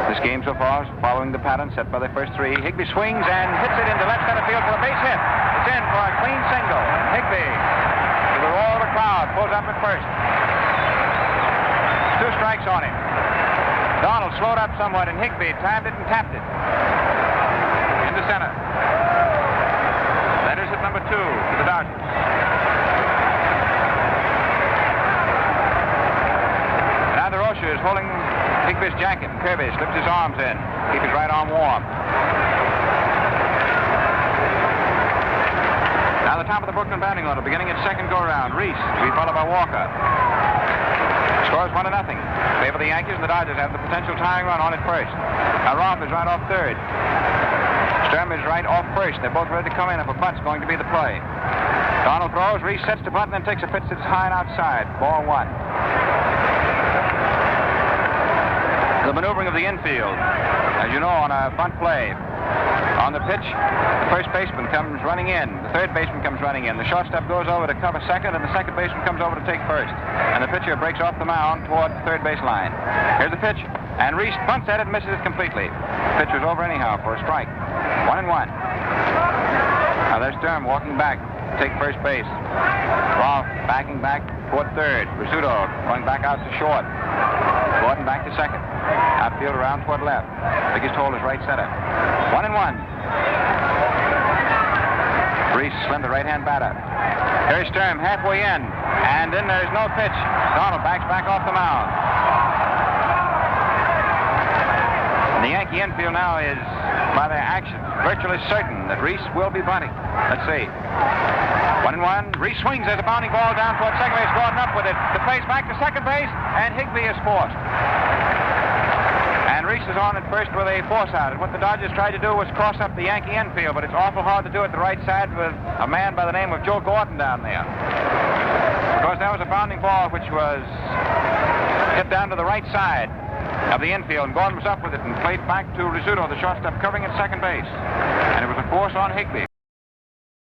This game so far is following the pattern set by the first three. Higbee swings and hits it into left center field for a base hit. It's in for a clean single. Higbee, with the roar of the crowd, pulls up at first. 2 strikes on him. Donald slowed up somewhat, and Higbee timed it and tapped it into center. That is hit number 2 for the Dodgers. Now DeRocha is holding Higbee's jacket, and Kirby slips his arms in, keep his right arm warm. Now the top of the Brooklyn batting order, beginning its second go-around. Reese to be followed by Walker. Scores 1-0. Favor the Yankees, and the Dodgers have the potential tying run on at first. Now Rolfe is right off third. Sturm is right off first. They're both ready to come in if a bunt's going to be the play. Donald throws, Reese sets to bunt, and then takes a pitch that's high and outside. Ball 1. The maneuvering of the infield, as you know, on a bunt play. On the pitch, the first baseman comes running in. The third baseman comes running in. The shortstop goes over to cover second, and the second baseman comes over to take first. And the pitcher breaks off the mound toward the third base line. Here's the pitch, and Reese bunts at it and misses it completely. The pitcher's over anyhow for a strike. 1-1. Now there's Sturm walking back to take first base. Rolfe backing back toward third. Rizzuto going back out to short. Gordon back to second. Outfield around toward left. Biggest hole is right center. 1-1. Reese, slender right-hand batter. Here's Sturm halfway in, and then there's no pitch. Donald backs back off the mound. And the Yankee infield now is, by their action, virtually certain that Reese will be bunting. Let's see. 1-1. Reese swings. There's a bounding ball down toward second base. Gordon up with it. The place back to second base, and Higbee is forced. And Reese is on at first with a force out. And what the Dodgers tried to do was cross up the Yankee infield, but it's awful hard to do it the right side with a man by the name of Joe Gordon down there. Because that was a bounding ball which was hit down to the right side of the infield, and Gordon was up with it and played back to Rizzuto, the shortstop, covering at second base. And it was a force on Higbee.